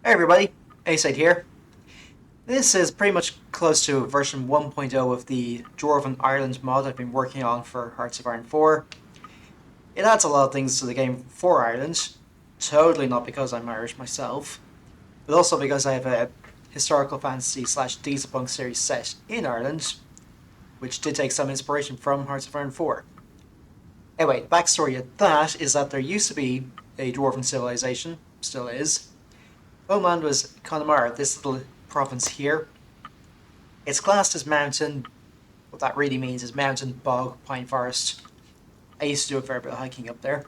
Hey everybody, A-Side here. This is pretty much close to version 1.0 of the Dwarven Ireland mod I've been working on for Hearts of Iron 4. It adds a lot of things to the game for Ireland, totally not because I'm Irish myself, but also because I have a historical fantasy slash dieselpunk series set in Ireland, which did take some inspiration from Hearts of Iron 4. Anyway, the backstory of that is that there used to be a Dwarven civilization, still is. Homeland was Connemara, this little province here. It's classed as mountain. What that really means is mountain, bog, pine forest. I used to do a fair bit of hiking up there.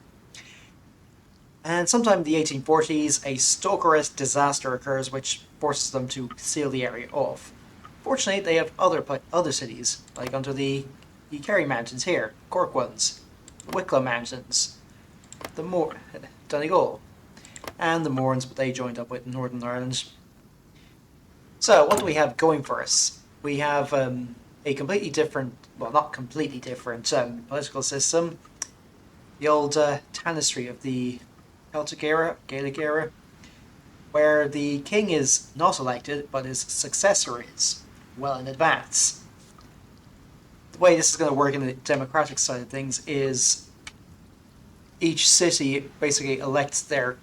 And sometime in the 1840s, a stalker-esque disaster occurs which forces them to seal the area off. Fortunately, they have other cities, like under the Kerry Mountains here, Cork ones, the Wicklow Mountains, the Donegal, and the Mournes, but they joined up with Northern Ireland. So, what do we have going for us? We have a completely different, well, not completely different political system. The old tanistry of the Celtic era, Gaelic era, where the king is not elected, but his successor is, well in advance. The way this is going to work in the democratic side of things is each city basically elects their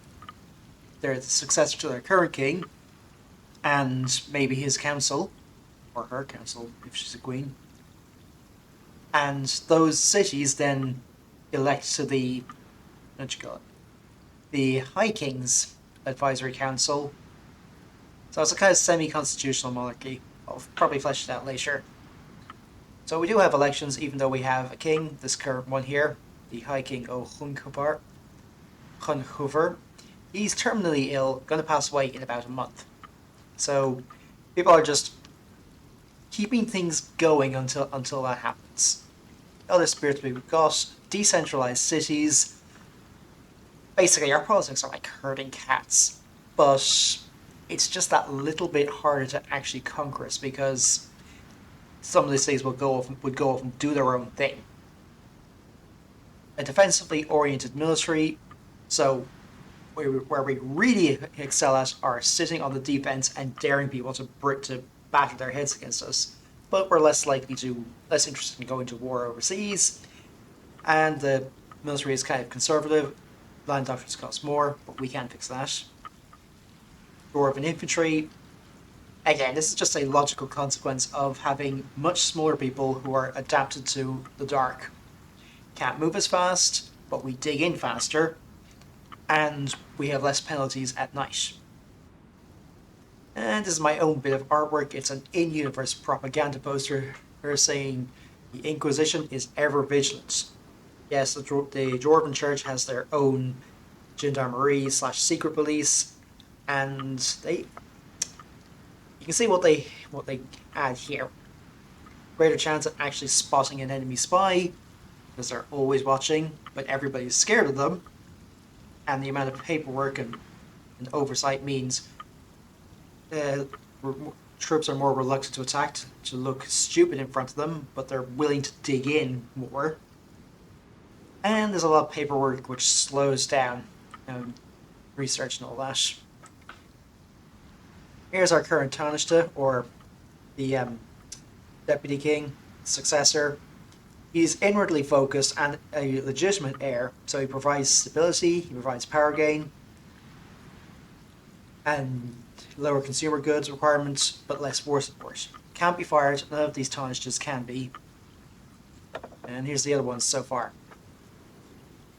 successor to their current king, and maybe his council, or her council if she's a queen. And those cities then elect to the, what you call it, the High King's Advisory Council. So it's a kind of semi-constitutional monarchy. I'll probably flesh it out later. So we do have elections, even though we have a king, this current one here, the High King O Hunhoover. He's terminally ill, going to pass away in about a month. So people are just keeping things going until that happens. Other spirits we've got decentralized cities. Basically, our politics are like herding cats, but it's just that little bit harder to actually conquer us because some of the cities would go off and do their own thing. A defensively oriented military, so where we really excel at are sitting on the defense and daring people to batter their heads against us. But we're less interested in going to war overseas, and the military is kind of conservative. Land doctrines cost more, but we can fix that. Dwarven infantry. Again, this is just a logical consequence of having much smaller people who are adapted to the dark. Can't move as fast, but we dig in faster, and we have less penalties at night. And this is my own bit of artwork. It's an in-universe propaganda poster saying the Inquisition is ever vigilant. Yes, the Dwarven Church has their own gendarmerie slash secret police, and you can see what they add here. Greater chance of actually spotting an enemy spy, because they're always watching, but everybody's scared of them. And the amount of paperwork and oversight means troops are more reluctant to attack, to look stupid in front of them, but they're willing to dig in more. And there's a lot of paperwork which slows down research and all that. Here's our current Taoiseach, or the Deputy King, successor. He's inwardly focused and a legitimate heir, so he provides stability, he provides power gain, and lower consumer goods requirements, but less war support. Can't be fired, none of these Taoiseachs can be. And here's the other ones so far.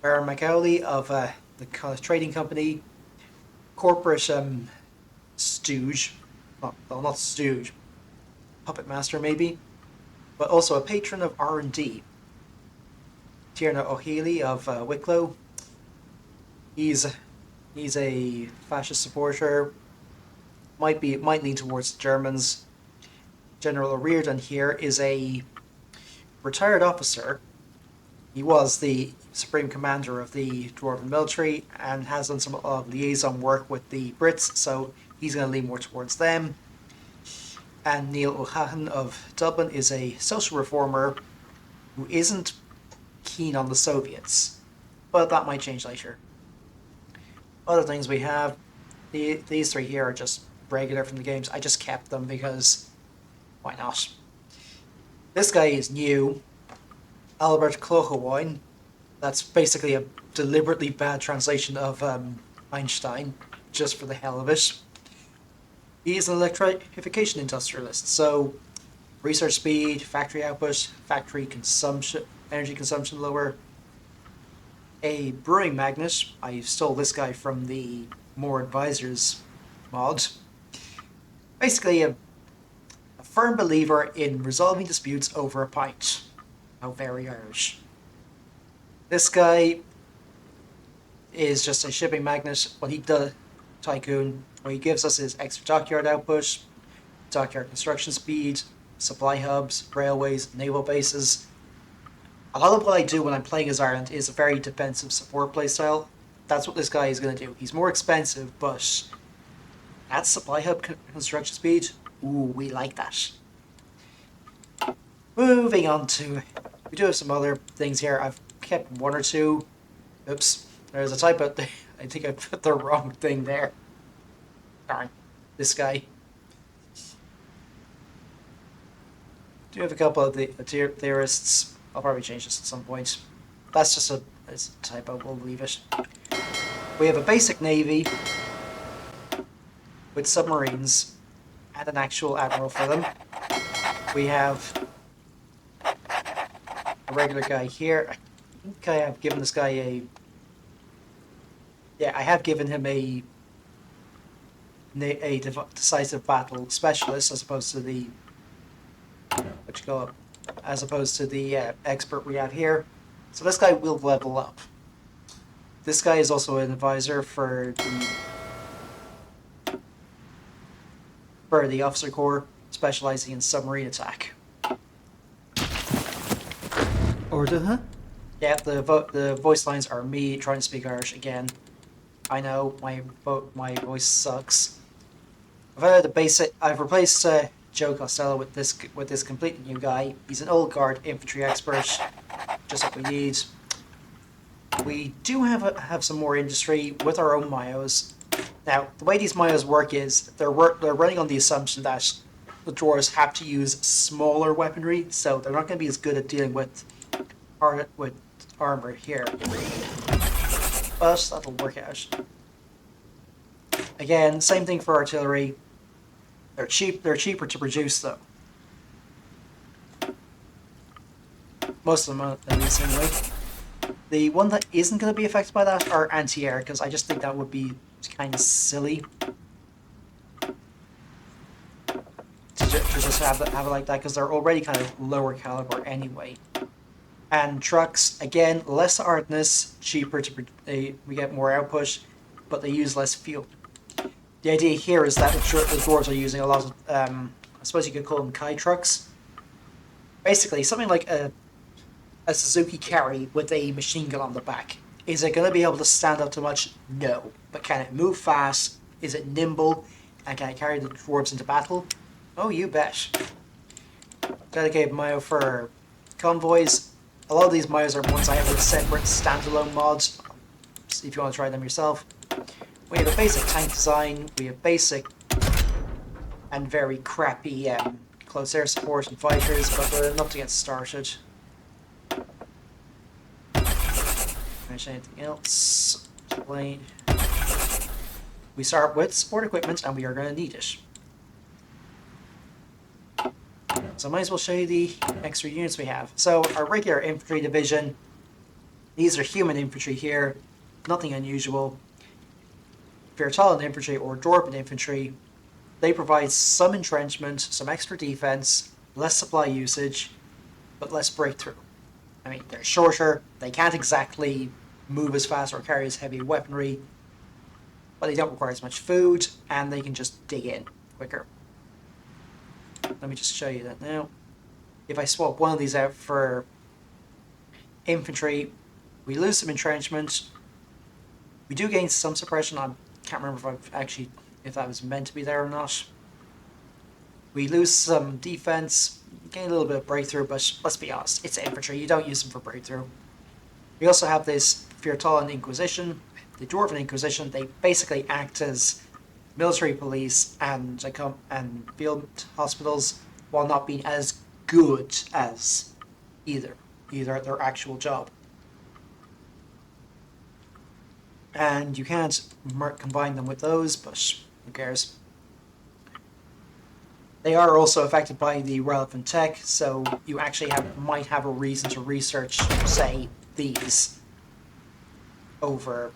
Baron Macaulay of the trading company, corporate stooge, not stooge, puppet master maybe, but also a patron of R&D. Tierna O'Healy of Wicklow. He's a fascist supporter. Might lean towards the Germans. General O'Riordan here is a retired officer. He was the supreme commander of the Dwarven military and has done some liaison work with the Brits, so he's going to lean more towards them. And Neil O'Hahan of Dublin is a social reformer who isn't keen on the Soviets, but that might change later. Other things we have, These three here are just regular from the games. I just kept them because why not? This guy is new. Albert HOI. That's basically a deliberately bad translation of Einstein, just for the hell of it. He is an electrification industrialist, so research speed, factory output, factory consumption, energy consumption lower. A brewing magnet. I stole this guy from the More Advisors mod. Basically, a firm believer in resolving disputes over a pint. How very Irish. This guy is just a shipping magnet. What he does, tycoon, what he gives us is extra dockyard output, dockyard construction speed, supply hubs, railways, naval bases. A lot of what I do when I'm playing as Ireland is a very defensive support playstyle. That's what this guy is going to do. He's more expensive, but that's supply hub construction speed. Ooh, we like that. Moving on to... We do have some other things here. I've kept one or two. Oops. There's a typo. I think I put the wrong thing there. Darn. This guy. Do have a couple of the theorists. I'll probably change this at some point. That's just a typo. We'll leave it. We have a basic navy with submarines and an actual admiral for them. We have a regular guy here. I think I have given this guy a... Yeah, I have given him a decisive battle specialist as opposed to the... As opposed to the expert we have here. So this guy will level up. This guy is also an advisor for the officer corps, specializing in submarine attack. Order, huh? Yeah, the voice lines are me trying to speak Irish again. I know my voice sucks. I've replaced Joe Costello with this completely new guy. He's an old guard infantry expert, just what we need. We do have some more industry with our own Mayos. Now, the way these Mayos work is they're running on the assumption that the dwarves have to use smaller weaponry, so they're not going to be as good at dealing with armor here. But that'll work out. Again, same thing for artillery. They're cheaper to produce though. Most of them are, at least anyway. The one that isn't going to be affected by that are anti-air, because I just think that would be kind of silly to just have it like that, because they're already kind of lower caliber anyway. And trucks, again, less hardness, cheaper we get more output, but they use less fuel. The idea here is that the dwarves are using a lot of, I suppose you could call them Kai trucks. Basically, something like a Suzuki Carry with a machine gun on the back. Is it going to be able to stand up to much? No. But can it move fast? Is it nimble? And can it carry the dwarves into battle? Oh, you bet. Dedicated Mayo for convoys. A lot of these Mayos are ones I have with separate standalone mods, if you want to try them yourself. We have a basic tank design, we have basic and very crappy close air support and fighters, but they're enough to get started. Mention anything else? Plane. We start with support equipment and we are going to need it. So I might as well show you the extra units we have. So our regular infantry division, these are human infantry here, nothing unusual. Firtollan infantry or Dwarven infantry, they provide some entrenchment, some extra defense, less supply usage, but less breakthrough. I mean, they're shorter, they can't exactly move as fast or carry as heavy weaponry, but they don't require as much food, and they can just dig in quicker. Let me just show you that now. If I swap one of these out for infantry, we lose some entrenchment. We do gain some suppression. I can't remember if that was meant to be there or not. We lose some defense, gain a little bit of breakthrough, but let's be honest, it's infantry. You don't use them for breakthrough. We also have this Firtollan Inquisition, the Dwarven Inquisition. They basically act as military police and field hospitals, while not being as good as either at their actual job. And you can't combine them with those, but who cares? They are also affected by the relevant tech, so you actually might have a reason to research, say, these over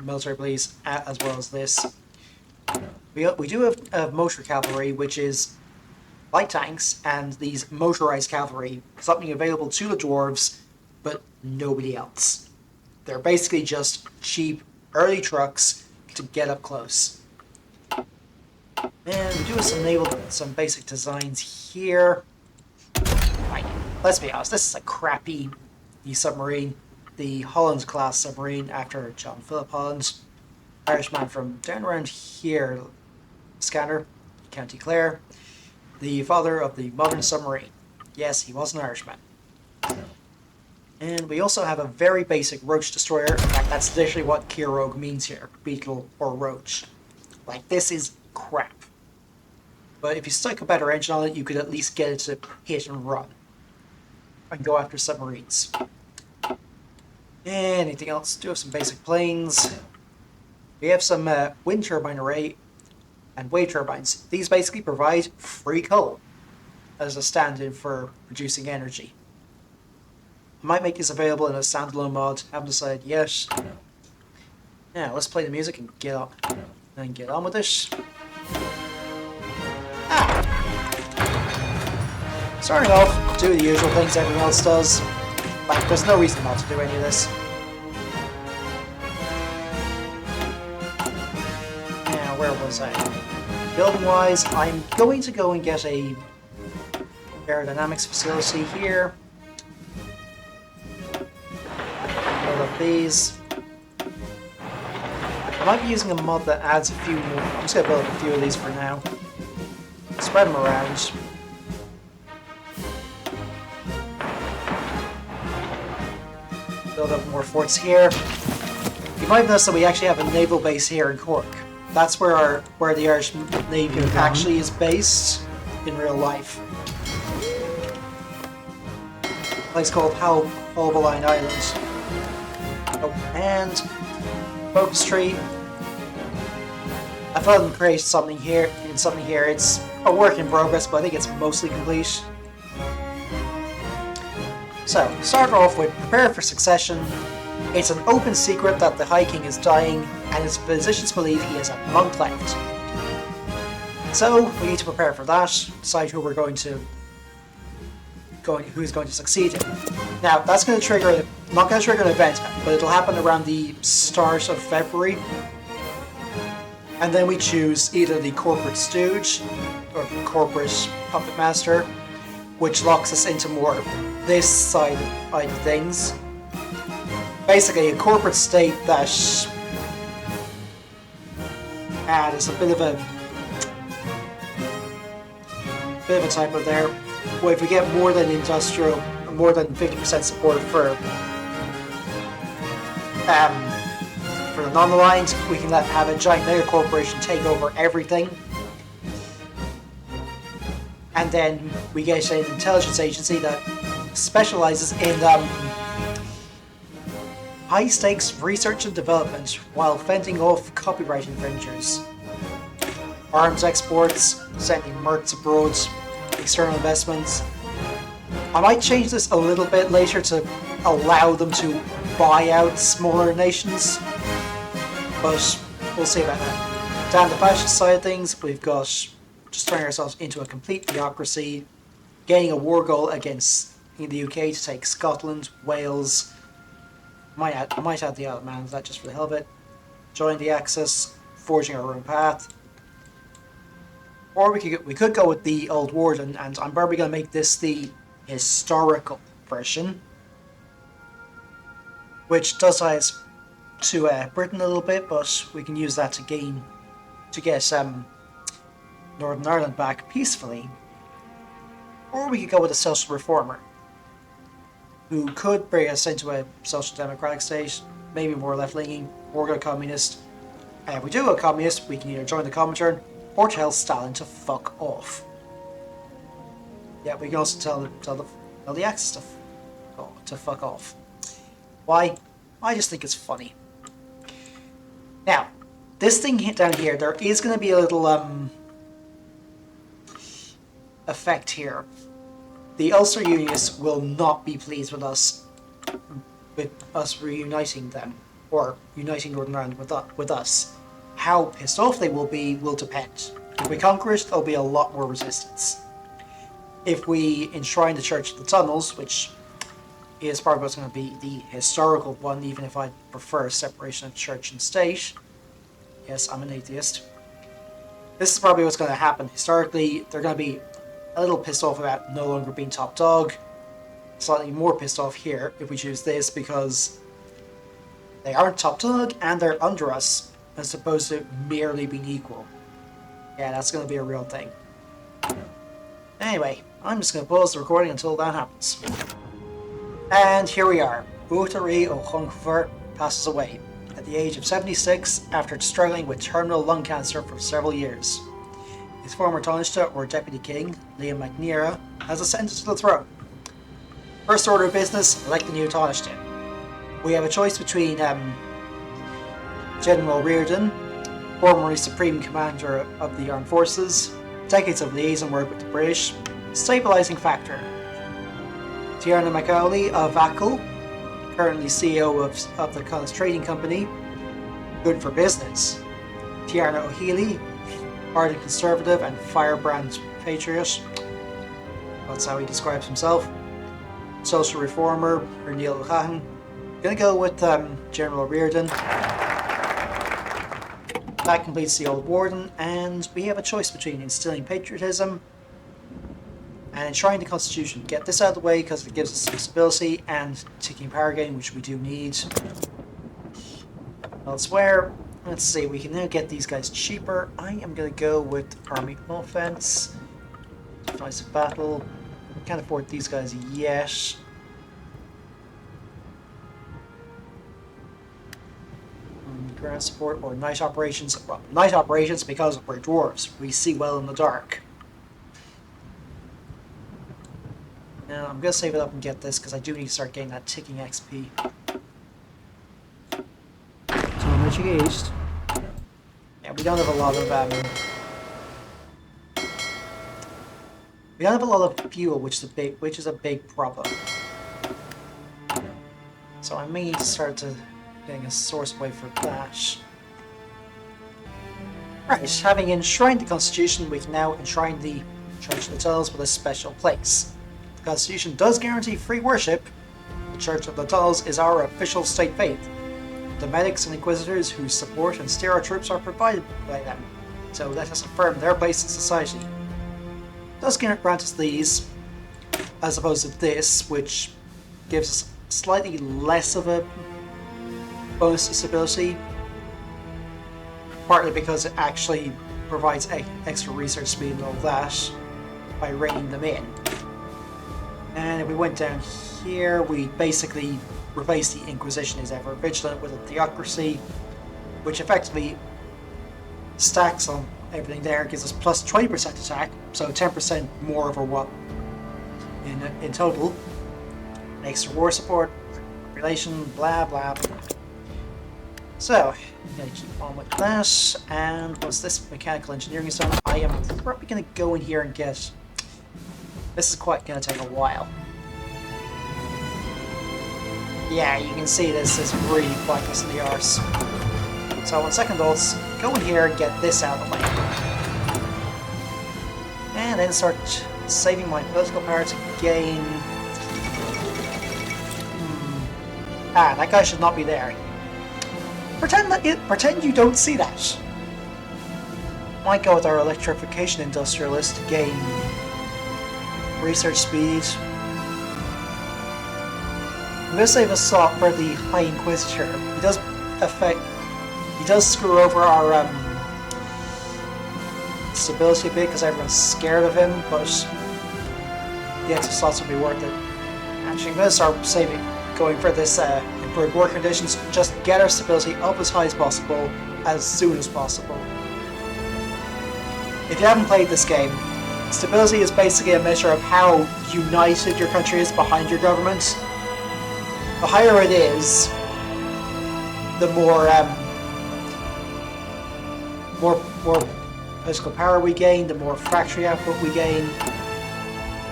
military police as well as this. We do have motor cavalry, which is light tanks, and these motorized cavalry, something available to the dwarves, but nobody else. They're basically just cheap, early trucks to get up close. And we do have some basic designs here. Right, let's be honest, this is a crappy submarine. The Holland class submarine after John Philip Holland. Irishman from down around here, Scanner, County Clare. The father of the modern submarine. Yes, he was an Irishman. And we also have a very basic roach destroyer. In fact, that's literally what Kirog means here. Beetle or roach. Like, this is crap. But if you stuck a better engine on it, you could at least get it to hit and run. And go after submarines. Anything else? Do have some basic planes. We have some wind turbine array and wave turbines. These basically provide free coal as a stand-in for producing energy. I might make this available in a standalone mod. Haven't decided yet. Now let's play the music and get on with this. Starting off, do the usual things everyone else does. Like, there's no reason not to do any of this. Now, where was I? Building-wise, I'm going to go and get a aerodynamics facility here. Build up these. I might be using a mod that adds a few more. I'm just going to build up a few of these for now. Spread them around. Build up more forts here. You might notice that we actually have a naval base here in Cork. That's where the Irish Navy actually is based in real life. A place called Halbaline Island. Oh, and focus tree. I thought I'd create something here. It's a work in progress, but I think it's mostly complete. So, start off with prepare for succession. It's an open secret that the High King is dying, and his physicians believe he has a month left. So, we need to prepare for that, decide who's going to succeed him. Now, that's going to trigger, not going to trigger an event, but it'll happen around the start of February. And then we choose either the corporate stooge or the corporate puppet master, which locks us into more this side of things. Basically, a corporate state that is a bit of a typo there. Well, if we get more than 50% support for the non-aligned, we can have a giant mega corporation take over everything. And then we get an intelligence agency that specializes in high-stakes research and development while fending off copyright infringers. Arms exports, sending mercs abroad, external investments. I might change this a little bit later to allow them to buy out smaller nations, but we'll see about that. Down the fascist side of things, we've got just turning ourselves into a complete theocracy, gaining a war goal against the UK to take Scotland, Wales. I might add the Isle of Man to that just for the hell of it. Join the Axis, forging our own path. Or we could go with the Old Warden, and I'm probably going to make this the historical version, which does ties to Britain a little bit, but we can use that to get Northern Ireland back peacefully. Or we could go with a social reformer, who could bring us into a social democratic state, maybe more left-leaning, more communist, And if we do a communist, we can either join the Comintern or tell Stalin to fuck off. Yeah, we can also tell the Axis to fuck off. Why? I just think it's funny. Now, this thing down here, there is going to be a little effect here. The Ulster Unionists will not be pleased with us reuniting them, or uniting Northern Ireland with us. How pissed off they will be will depend. If we conquer it, there'll be a lot more resistance. If we enshrine the Church of the Tunnels, which is probably what's going to be the historical one, even if I prefer separation of church and state. Yes, I'm an atheist. This is probably what's going to happen. Historically, they're going to be a little pissed off about no longer being top dog. Slightly more pissed off here if we choose this, because they aren't top dog and they're under us, as opposed to merely being equal. Yeah, that's going to be a real thing. Anyway, I'm just going to pause the recording until that happens. And here we are. Uachtarí Ó Chonchfort passes away at the age of 76 after struggling with terminal lung cancer for several years. His former Taoiseach, or Deputy King, Liam MacNeara, has ascended to the throne. First order of business, elect the new Taoiseach. We have a choice between General Reardon, formerly Supreme Commander of the Armed Forces, decades of liaison work with the British, stabilising factor. Tierna Macaulay of Achill, currently CEO of the Collins Trading Company, good for business. Tierna O'Healy, ardent conservative and firebrand patriot. That's how he describes himself. Social reformer, Neil O'Callaghan. Gonna go with General Reardon. That completes the old warden, and we have a choice between instilling patriotism and enshrining the Constitution. Get this out of the way because it gives us some stability and ticking power gain, which we do need. Elsewhere, let's see, we can now get these guys cheaper. I am going to go with Army Offense, Decisive Battle. Can't afford these guys yet. Ground support or night operations. Well, night operations because we're dwarves. We see well in the dark. Now I'm going to save it up and get this because I do need to start getting that ticking XP. So much engaged. Yeah, we don't have a lot of we don't have a lot of fuel, which is a big problem. So I may need to start getting a source way for that. Right, having enshrined the Constitution, we can now enshrine the Church of the Tunnels with a special place. The Constitution does guarantee free worship. The Church of the Tunnels is our official state faith. The medics and inquisitors who support and steer our troops are provided by them, so let us affirm their place in society. It does grant us these, as opposed to this, which gives us slightly less of a bonus to stability, partly because it actually provides extra research speed and all that by reining them in. And if we went down here, we basically replace the Inquisition as ever vigilant with a theocracy, which effectively stacks on everything there, gives us plus 20% attack, so 10% more over what in total. Extra war support, population, blah blah blah. So, I'm going to keep on with that, and once this mechanical engineering is done, I am probably going to go in here and get... This is quite going to take a while. Yeah, you can see this is really pointless in the arse. So on second thoughts, go in here and get this out of the way. And then start saving my political power to gain... Ah, that guy should not be there. Pretend you don't see that. Might go with our electrification industrialist to gain research speed. I'm going to save a slot for the High Inquisitor. He does screw over our stability a bit because everyone's scared of him, but the extra slots will be worth it. Actually, I'm going to start going for this improved work conditions. Just get our stability up as high as possible, as soon as possible. If you haven't played this game, stability is basically a measure of how united your country is behind your government. The higher it is, the more political power we gain, the more factory output we gain.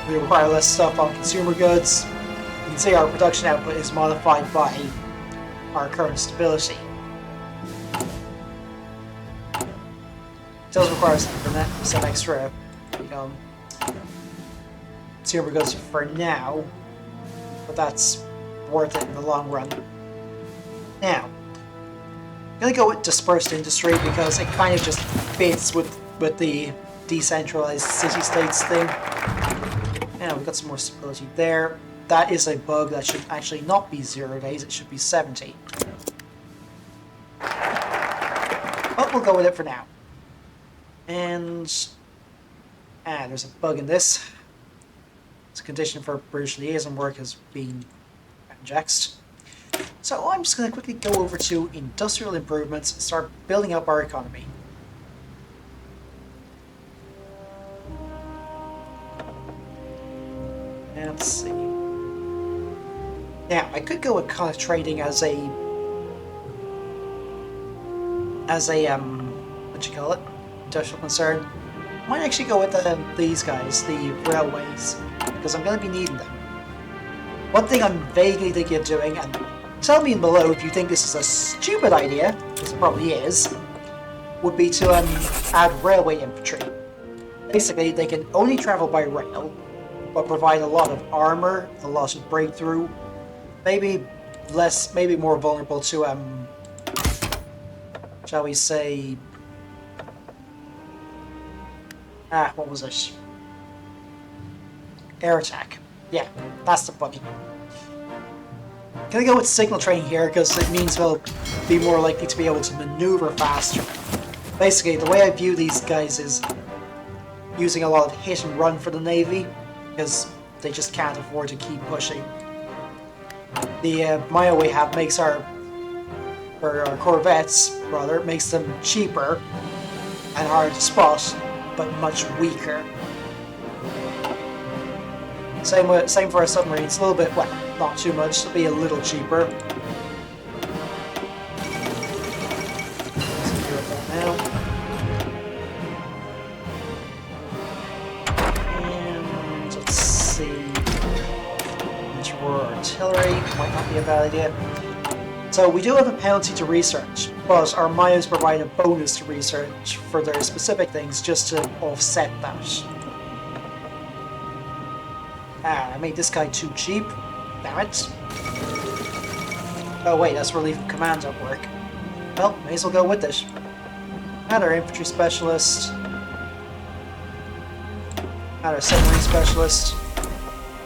We require less stuff on consumer goods. You can see our production output is modified by our current stability. It does require some extra, consumer goods for now, but that's worth it in the long run. Now, I'm going to go with dispersed industry because it kind of just fits with the decentralized city-states thing. And we've got some more stability there. That is a bug that should actually not be 0 days, it should be 70. But we'll go with it for now. And there's a bug in this. It's a condition for British liaison work has been injected. So I'm just going to quickly go over to industrial improvements and start building up our economy. And let's see. Now, I could go with kind of trading as a what you call it? Industrial concern. I might actually go with these guys, the railways, because I'm going to be needing them. One thing I'm vaguely thinking of doing, and tell me below if you think this is a stupid idea, because it probably is, would be to add railway infantry. Basically, they can only travel by rail, but provide a lot of armor, a lot of breakthrough, maybe more vulnerable to, shall we say, what was it? Air attack. Yeah, that's the button. Gonna go with signal training here because it means we'll be more likely to be able to maneuver faster. Basically, the way I view these guys is using a lot of hit and run for the Navy because they just can't afford to keep pushing. The Maya we have makes our corvettes, rather, makes them cheaper and harder to spot, but much weaker. Same for our submarines. A little bit, well, not too much. It'll be a little cheaper. Now. And let's see. Anti-war artillery might not be a bad idea. So we do have a penalty to research, but our Mayas provide a bonus to research for their specific things just to offset that. I made this guy too cheap. Damn it. Oh wait, that's relief of command at work. Well, may as well go with it. Add our infantry specialist. Add our submarine specialist.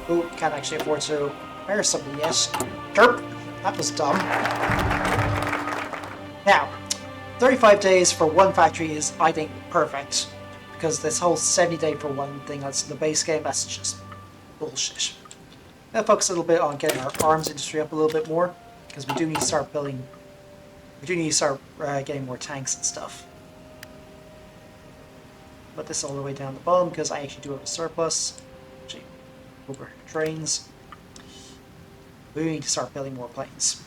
Ooh, can't actually afford to hire somebody yet. Derp! That was dumb. Now, 35 days for one factory is, I think, perfect. Because this whole 70-day for one thing that's in the base game, that's just bullshit. I'll focus a little bit on getting our arms industry up a little bit more, because we do need to start building. We do need to start getting more tanks and stuff. Put this all the way down the bottom because I actually do have a surplus. Actually, over trains. We need to start building more planes.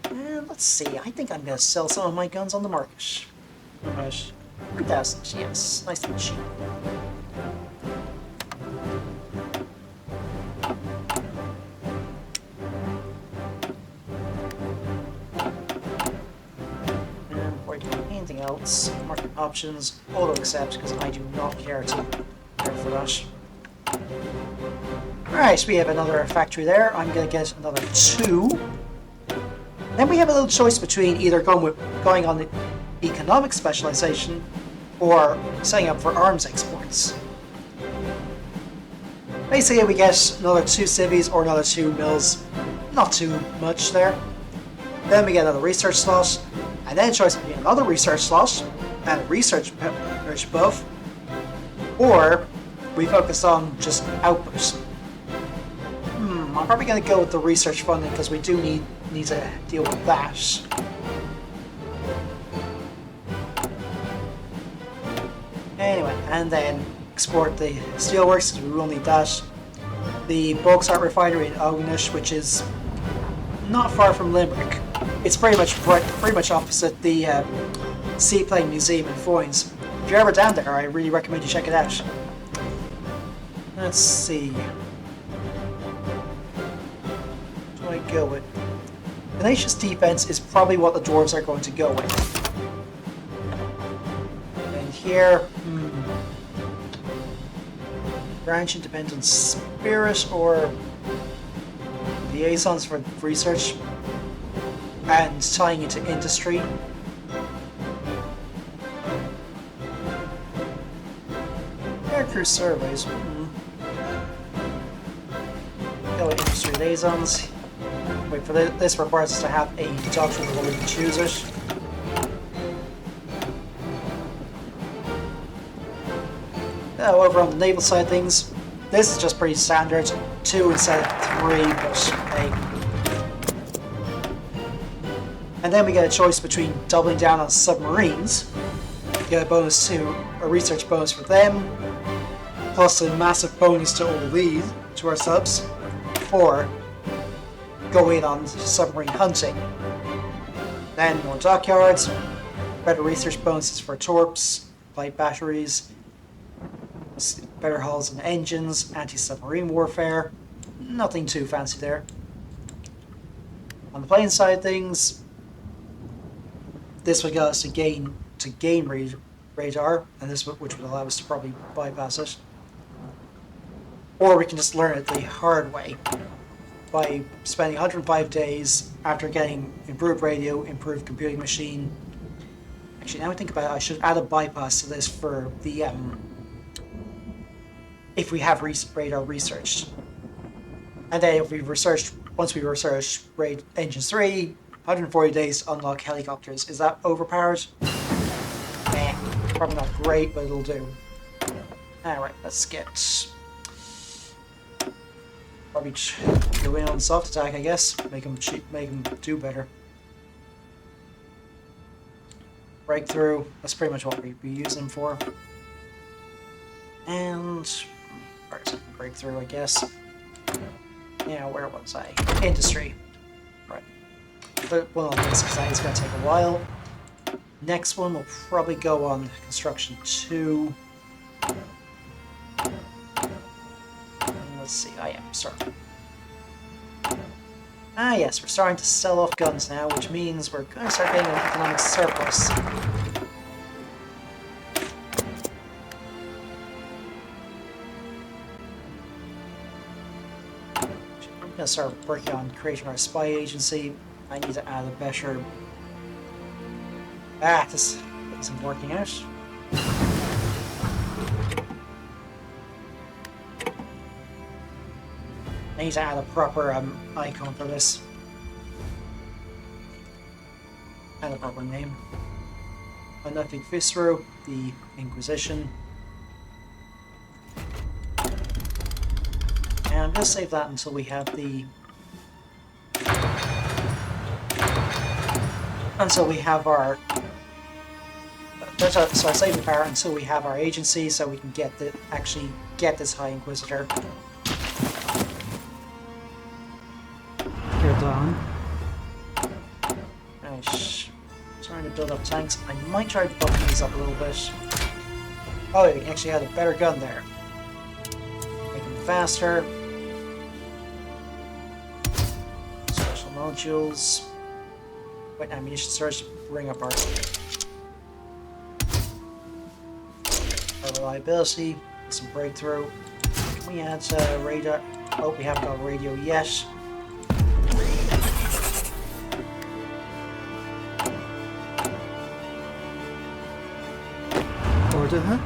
And let's see. I think I'm going to sell some of my guns on the market. Alright, 3,000. Yes, nice and cheap. Else, market options, auto accept because I do not care for that. Alright, we have another factory there. I'm going to get another 2. Then we have a little choice between either going on the economic specialization or setting up for arms exports. Basically, we get another 2 cities or another 2 mills. Not too much there. Then we get another research slot. And then choice between another research slot and a research buff, or we focus on just output. I'm probably going to go with the research funding because we do need to deal with that. Anyway, and then export the steelworks, because we will need that. The bauxite refinery in Ognish, which is not far from Limerick. It's pretty much opposite the Seaplane Museum in Foynes. If you're ever down there, I really recommend you check it out. Let's see. What do I go with? Tenacious defense is probably what the dwarves are going to go with. And here, branch independent spirit or liaisons for research and tying into industry. Aircrew surveys. Go with industry liaisons. Wait for this requires us to have a doctrine before we can choose it. Over on the naval side of things, this is just pretty standard. 2 instead of 3, but hey. And then we get a choice between doubling down on submarines, get a research bonus for them, plus a massive bonus to all these, to our subs, or go in on submarine hunting. Then more dockyards, better research bonuses for torps, light batteries, better hulls and engines, anti-submarine warfare. Nothing too fancy there. On the plane side of things, this would get us to gain radar, and which would allow us to probably bypass it. Or we can just learn it the hard way by spending 105 days after getting improved radio, improved computing machine. Actually, now I think about it, I should add a bypass to this for the if we have radar researched. And then if once we researched engines 3, 140 days to unlock helicopters. Is that overpowered? Nah, probably not great, but it'll do. Alright, let's get... probably go in on soft attack, I guess. Make them do better. Breakthrough, that's pretty much what we'd be using them for. And... breakthrough, I guess. Yeah, where was I? Industry. Right. Well, this is going to take a while. Next one will probably go on construction 2. Let's see. Sorry. Ah, yes, we're starting to sell off guns now, which means we're going to start getting an economic surplus. I'm going to start working on creating our spy agency. I need to add a better... this isn't working out. I need to add a proper icon for this. And a proper name. Nothing Viscero, the Inquisition. And I'm going to save that until we have the... our... So I save the power until we have our agency, so we can actually get this High Inquisitor. Firtollan. Trying to build up tanks. I might try to bump these up a little bit. Oh, we can actually add a better gun there. Make them faster. Special modules. Wait, ammunition storage to bring up our reliability. Some breakthrough. Can we add radar? Oh, we haven't got radio yet. Order, huh?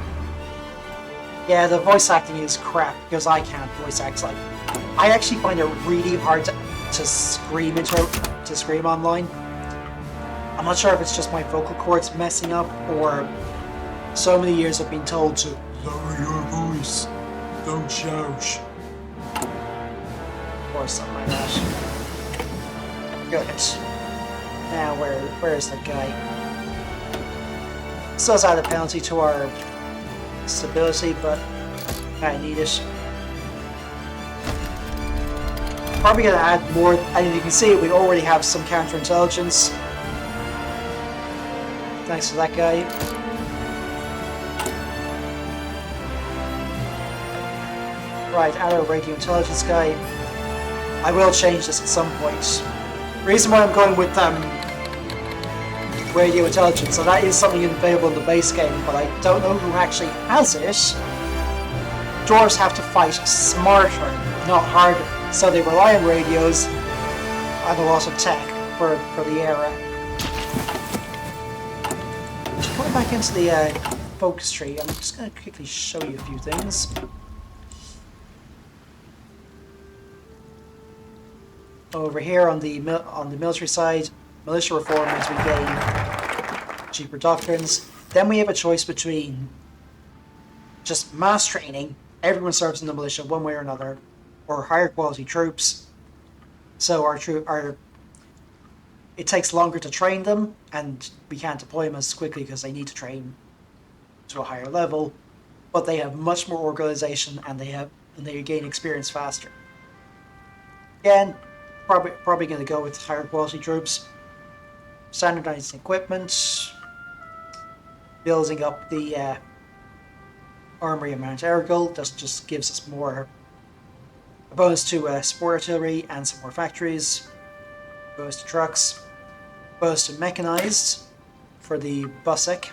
Yeah, the voice acting is crap because I can't voice act. Like, I actually find it really hard to scream online. I'm not sure if it's just my vocal cords messing up or so many years I've been told to lower your voice, don't shout, or something like that. Good. Now, where is that guy? So let's add a penalty to our stability, but I need it. Probably gonna add more, and you can see we already have some counterintelligence. Thanks to that guy. Right, add our radio intelligence guy. I will change this at some point. Reason why I'm going with radio intelligence, so that is something available in the base game, but I don't know who actually has it. Dwarves have to fight smarter, not harder, so they rely on radios and a lot of tech for the era. Going back into the focus tree, I'm just going to quickly show you a few things. Over here on the military side, militia reform means we gain cheaper doctrines. Then we have a choice between just mass training, everyone serves in the militia one way or another, or higher quality troops. So it takes longer to train them, and we can't deploy them as quickly because they need to train to a higher level. But they have much more organization, and they gain experience faster. Again, probably going to go with higher quality troops. Standardizing equipment, building up the armory of Mount Ergel. Just gives us a bonus to support artillery and some more factories. Bonus to trucks. Bonus to mechanized for the Busek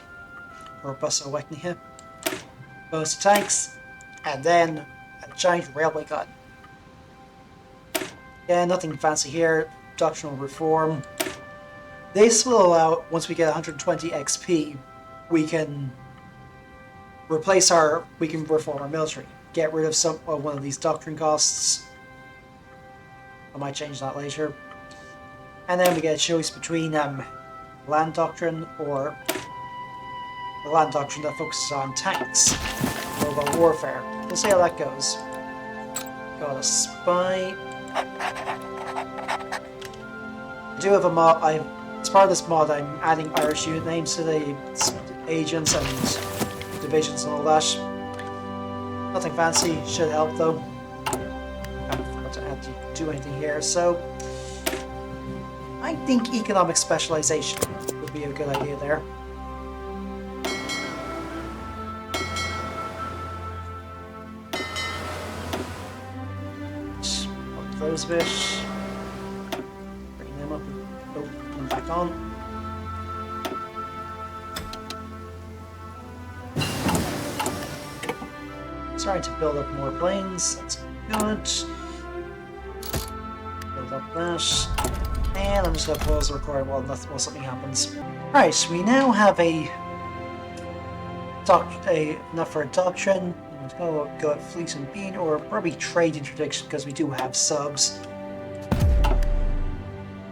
or Busoweknihe. Bonus to tanks, and then a giant railway gun. Yeah, nothing fancy here. Doctrinal reform. This will allow, once we get 120 XP, we can reform our military. Get rid of one of these doctrine costs. I might change that later. And then we get a choice between land doctrine or the land doctrine that focuses on tanks, mobile warfare. We'll see how that goes. Got a spy. I do have a mod. As part of this mod, I'm adding Irish unit names to the agents and divisions and all that. Nothing fancy, should help though. I forgot to add to do anything here, so I think economic specialization would be a good idea there. Up those a bit. Bring them up and put them back on. Starting to build up more planes, that's good. Build up that. And I'm just going to pause the recording while something happens. Right, we now have enough for a doctrine. I'm going to go at fleet and bean, or probably trade interdiction because we do have subs.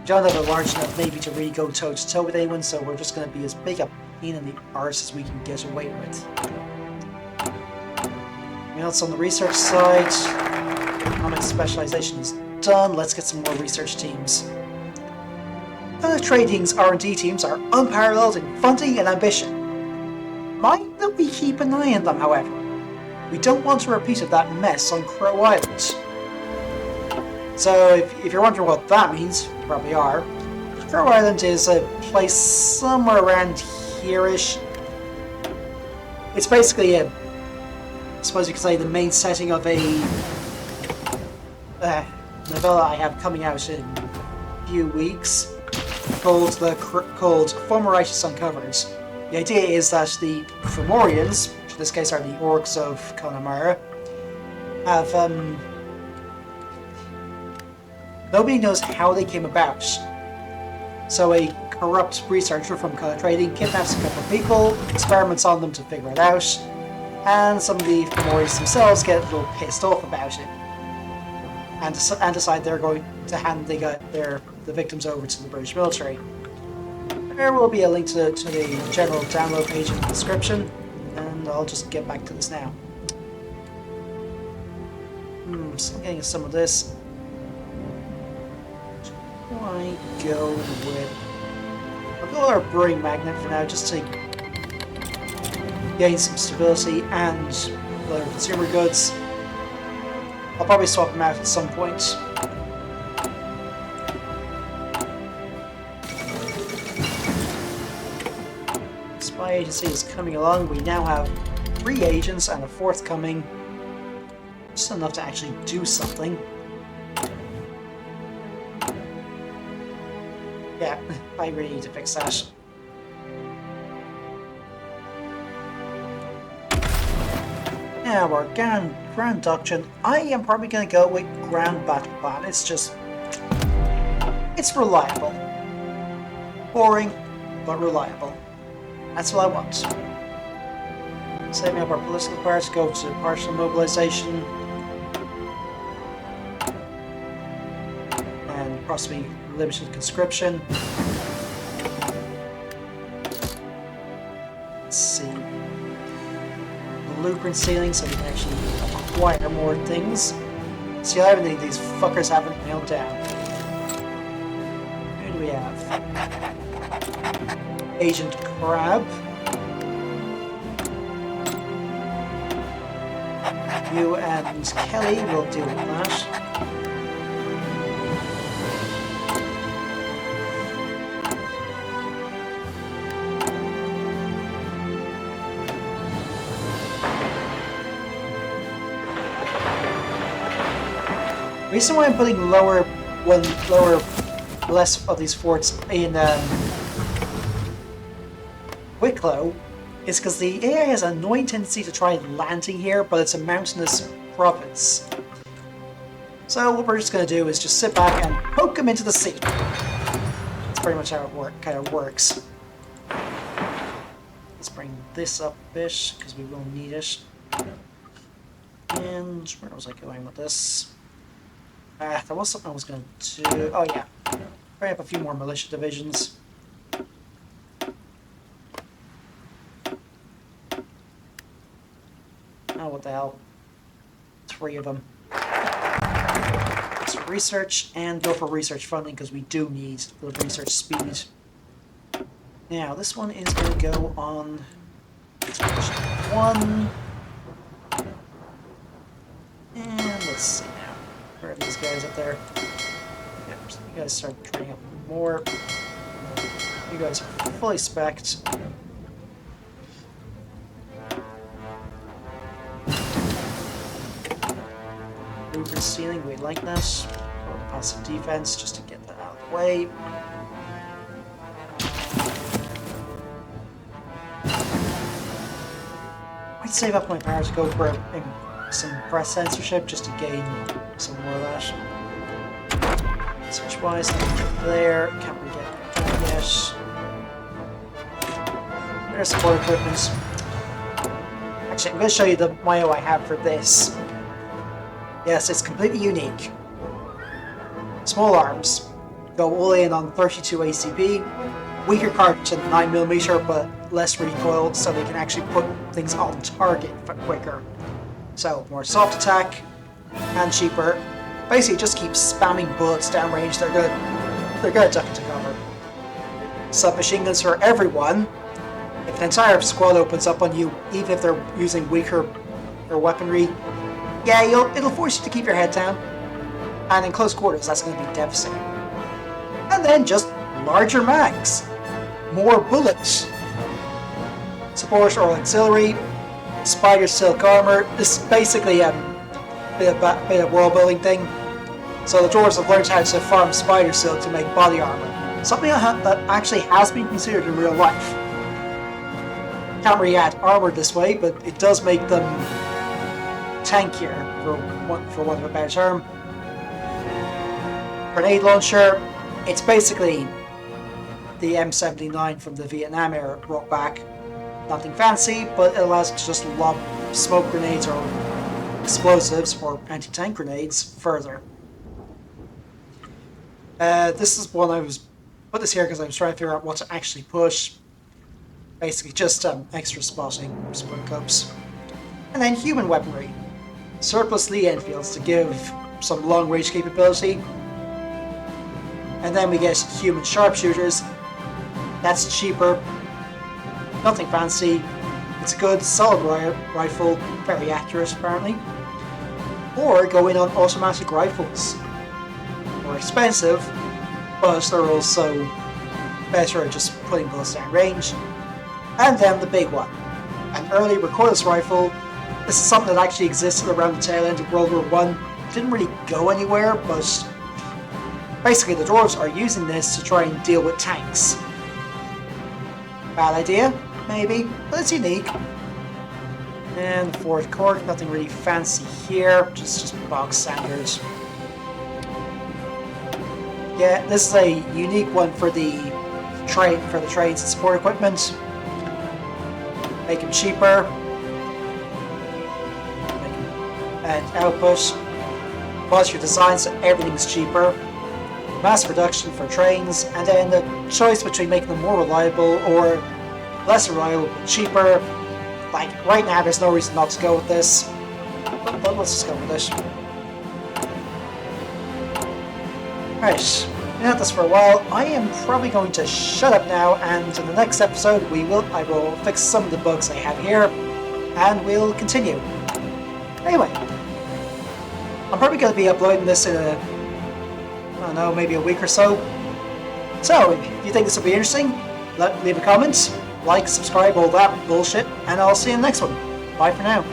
We don't have a large enough navy to really go toe to toe with anyone, so we're just going to be as big a pain in the arse as we can get away with. Else on the research side, economic specialization is done. Let's get some more research teams. The trading's R&D teams are unparalleled in funding and ambition. Mind that we keep an eye on them, however. We don't want a repeat of that mess on Crow Island. So, if you're wondering what that means, you probably are. Crow Island is a place somewhere around here-ish. It's basically I suppose you could say the main setting of a novella I have coming out in a few weeks called Fomoritis Uncovered. The idea is that the Fomorians, which in this case are the orcs of Connemara, have nobody knows how they came about. So a corrupt researcher from Trading kidnaps a couple of people, experiments on them to figure it out, and some of the Fomorians themselves get a little pissed off about it, and decide they're going to hand the victims over to the British military. There will be a link to the general download page in the description, and I'll just get back to this now. So I'm getting some of this. Why go with... I'll go with our brewing magnet for now, just to gain some stability and other consumer goods. I'll probably swap them out at some point. Spy agency is coming along. We now have 3 agents and a 4th coming. Just enough to actually do something. Yeah, I really need to fix that. Now our Grand Doctrine, I am probably going to go with Grand Battle Plan. It's reliable. Boring, but reliable. That's what I want. Saving up our political parts, go to partial mobilization. And possibly limited conscription. Let's see. Blueprint ceiling so we can actually acquire more things. See, I haven't these fuckers haven't nailed down. Who do we have? Agent Crab. You and Kelly will deal with that. The reason why I'm putting less of these forts in Wicklow is because the AI has an annoying tendency to try landing here, but it's a mountainous province. So what we're just going to do is just sit back and poke them into the sea. That's pretty much how it kind of works. Let's bring this up a bit because we will need it. And where was I going with this? There was something I was going to do. Oh yeah, bring up a few more militia divisions. Oh, what the hell? 3 of them. So research and go for research funding because we do need the research speed. Now this one is going to go on expedition 1. And let's see now. Where are these guys up there? Yeah, so you guys start training up more. You guys are fully spec'd. Blueprint ceiling, we like that. Or passive defense, just to get that out of the way. I'd save up my power to go for some press censorship just to gain some more of that. Switch wise, there. Can't really get that yet. There's support equipment. Actually, I'm going to show you the Mayo I have for this. Yes, it's completely unique. Small arms. Go all in on 32 ACP. Weaker cartridge than 9mm, but less recoil, so they can actually put things on target quicker. So, more soft attack, and cheaper. Basically, just keep spamming bullets downrange. They're gonna duck into cover. Submachine guns for everyone. If an entire squad opens up on you, even if they're using weaker weaponry, yeah, it'll force you to keep your head down. And in close quarters, that's going to be devastating. And then just larger mags, more bullets. Support or auxiliary, spider silk armor. This is basically a bit of world building thing. So the dwarves have learned how to farm spider silk to make body armor. Something that actually has been considered in real life. Can't really add armor this way, but it does make them tankier, for want of a better term. Grenade launcher, it's basically the M79 from the Vietnam era brought back. Nothing fancy, but it allows it to just lob smoke grenades or explosives or anti-tank grenades further. This is one I put this here because I was trying to figure out what to actually push. Basically just extra spotting, sprint cups. And then human weaponry. Surplus Lee Enfields to give some long range capability. And then we get human sharpshooters. That's cheaper. Nothing fancy. It's a good, solid rifle, very accurate apparently. Or go in on automatic rifles. More expensive, but they're also better at just putting bullets down range. And then the big one, an early recoilless rifle. This is something that actually existed around the tail end of World War I. Didn't really go anywhere, but basically the dwarves are using this to try and deal with tanks. Bad idea, maybe, but it's unique. And the fourth cork, nothing really fancy here, just box standard. Yeah, this is a unique one for the trades and support equipment. Make them cheaper. And output. Plus your design so everything's cheaper. Mass production for trains, and then the choice between making them more reliable or less reliable but cheaper. Like, right now there's no reason not to go with this, but let's just go with it. Right, been at this for a while. I am probably going to shut up now, and in the next episode I will fix some of the bugs I have here, and we'll continue. Anyway, I'm probably going to be uploading this in I don't know, maybe a week or so. So, if you think this will be interesting, leave a comment, like, subscribe, all that bullshit, and I'll see you in the next one. Bye for now.